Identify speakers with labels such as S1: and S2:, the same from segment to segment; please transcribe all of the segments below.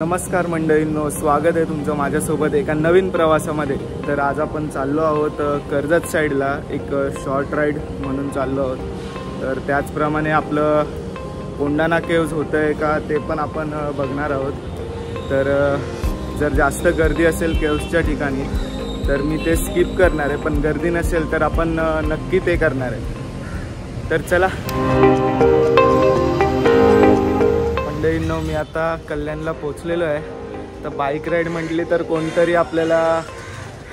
S1: नमस्कार मंडळींनो, स्वागत आहे तुमचं माझ्यासोबत एका नवीन प्रवासामध्ये। तर आज आपण चाललो आहोत कर्जत साईडला, एक शॉर्ट राईड म्हणून चाललो आहोत। तर त्याचप्रमाणे आपलं कोंडाणा केव्ज होतंय का ते पण आपण बघणार आहोत। तर जर जास्त गर्दी असेल केव्जच्या ठिकाणी तर मी ते स्किप करणार आहे, पण गर्दी नसेल तर आपण नक्की ते करणार आहे। तर चला मंडळींनो, मी आता कल्याणला पोचलेलो आहे। तर बाईक राईड म्हटली तर कोणतरी आपल्याला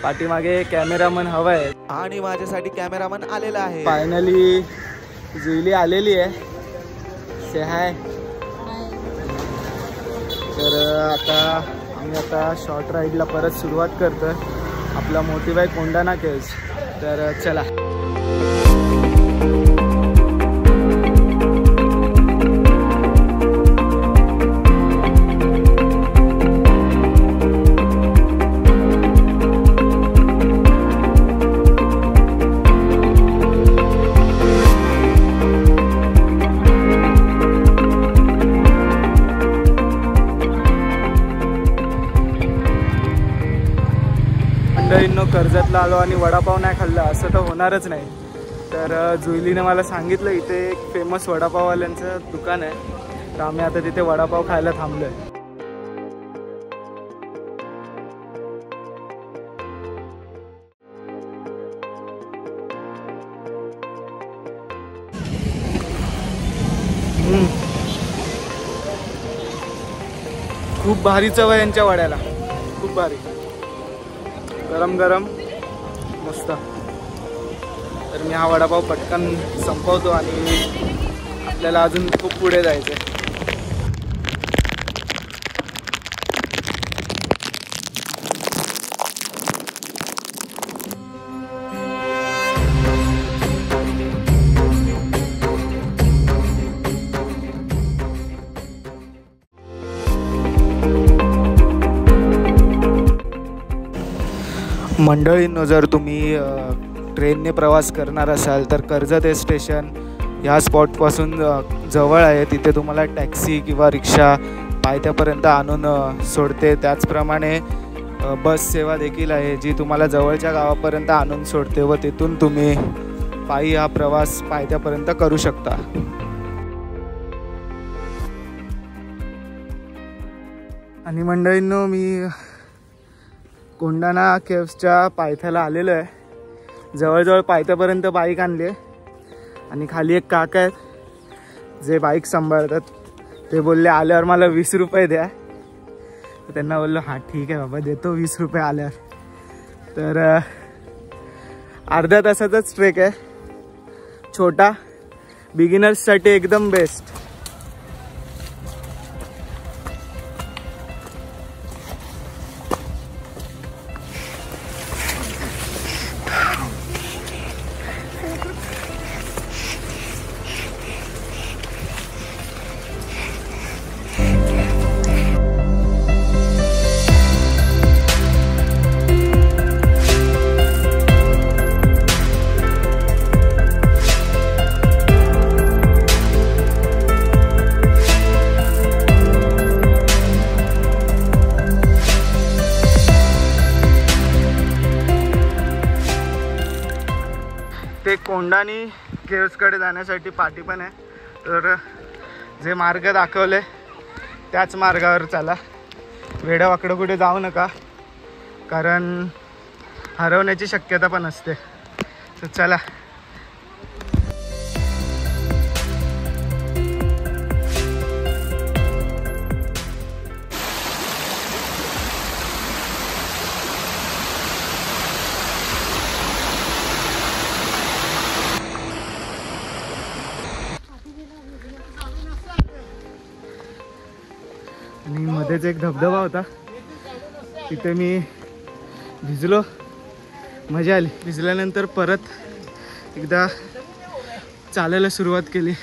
S1: पाठीमागे कॅमेरामन हवा आहे
S2: आणि माझ्यासाठी कॅमेरामन आलेला आहे।
S1: फायनली जुईली आलेली आहे। से हाय। तर आम्ही आता शॉर्ट राईडला परत सुरुवात करतोय, आपला मोटिव्ह आहे कोंडाणा केव्ज। तर चला मंडळींनो, कर्जतला आलो आणि वडापाव नाही खाल्ला असं तर होणारच नाही। तर जुईलीने मला सांगितलं इथे एक फेमस वडापाववाल्यांचं दुकान आहे, तर आम्ही आता तिथे वडापाव खायला थांबलोय। खूप भारी चव आहे यांच्या वड्याला, खूप भारी, गरम गरम मस्त। तर मी हा वडापाव पटकन संपवतो आणि आपल्याला अजून खूप पुढे जायचं आहे। मंडळींनो, जर तुम्ही ट्रेनने प्रवास करणार असाल तर कर्जत स्टेशन ह्या स्पॉटपासून जवळ आहे। तिथे तुम्हाला टॅक्सी किंवा रिक्षा पायथ्यापर्यंत आणून सोडते। त्याचप्रमाणे बस सेवा देखील आहे जी तुम्हाला जवळच्या गावापर्यंत आणून सोडते व तिथून तुम्ही पायी हा प्रवास पायथ्यापर्यंत करू शकता। आणि मंडळींनो, मी कोंडाणा केव्जच्या पायथ्याला आलेलो आहे। जवळजवळ पायथ्यापर्यंत बाईक आणली आहे आणि खाली एक काका आहेत जे बाईक सांभाळतात। ते बोलले आल्यावर मला 20 रुपये द्या। त्यांना बोललो हां ठीक आहे बाबा, देतो 20 रुपये आल्यावर। तर अर्ध्या तासाचाच ट्रेक आहे, छोटा, बिगिनर्ससाठी एकदम बेस्ट। ते कोंडाणी केव्जकडे जाण्यासाठी पाटी पण आहे, तर जे मार्ग दाखवले त्याच मार्गावर चला। वेडावाकडं कुठे जाऊ नका, कारण हरवण्याची शक्यता पण असते। तर चला आणि मध्येच एक धबधबा होता, तिथे मी भिजलो, मजा आली। भिजल्यानंतर परत एकदा चालायला सुरुवात केली।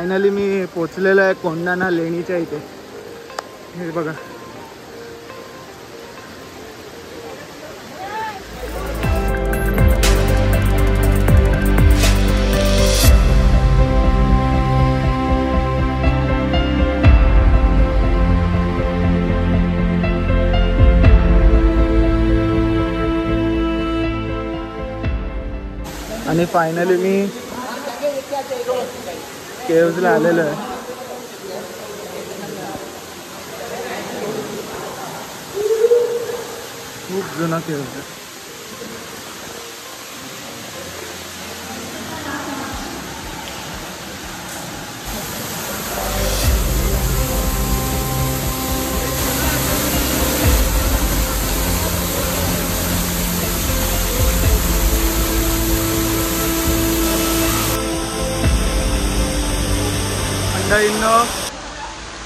S1: फायनली मी पोचलेलो आहे कोंढाणा लेणीच्या इथे. हे बघा, आणि फायनली मी केव्हजला आलेलो आहे. खूप जुना केव्ह आहे.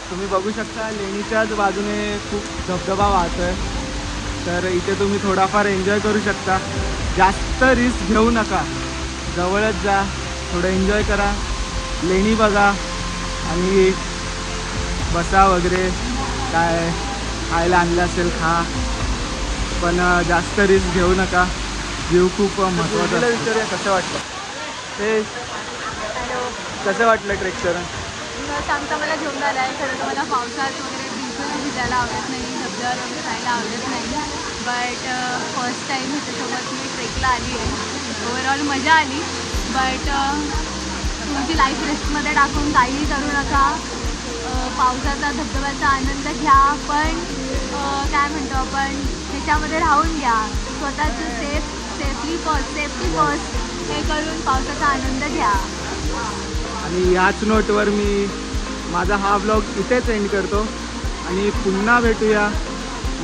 S1: तुम्ही बघू शकता लेणीच्याच बाजूने खूप धबधबा वाहतोय. तर इथे तुम्ही थोडाफार एन्जॉय करू शकता. जास्त रिस्क घेऊ नका, जवळच जा, थोडं एन्जॉय करा, लेणी बघा आणि बसा वगैरे, काय खायला आणलं असेल खा, पण जास्त रिस्क घेऊ नका. जीव खूप महत्त्वाचा. विचारूया कसं वाटलं ते, कसं वाटलं ट्रेक करून?
S3: चांगला मला घेऊन आला आहे. खरं तर मला पावसात वगैरे बिलकुल भिजायला आवडत नाही, धबधब्यावर वगैरे जायला आवडत नाही. बट फर्स्ट टाईम ह्याच्यासोबत मी ट्रेकला आली आहे. ओव्हरऑल मजा आली. बट तुमची लाईफ रिस्कमध्ये टाकून काहीही करू नका. पावसाचा धबधब्याचा आनंद घ्या, पण काय म्हणतो आपण, ह्याच्यामध्ये राहून घ्या. स्वतःचं सेफ्टी फर्स्ट हे करून पावसाचा आनंद घ्या.
S1: आणि याच नोटवर मी माझा हा ब्लॉग इथेच एंड करतो आणि पुन्हा भेटूया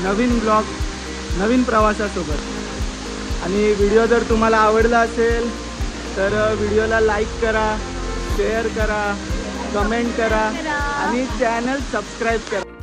S1: नवीन ब्लॉग नवीन प्रवासासोबत. आणि व्हिडिओ जर तुम्हाला आवडला असेल तर व्हिडिओला लाईक करा, शेअर करा, कमेंट करा आणि चॅनल सबस्क्राईब करा.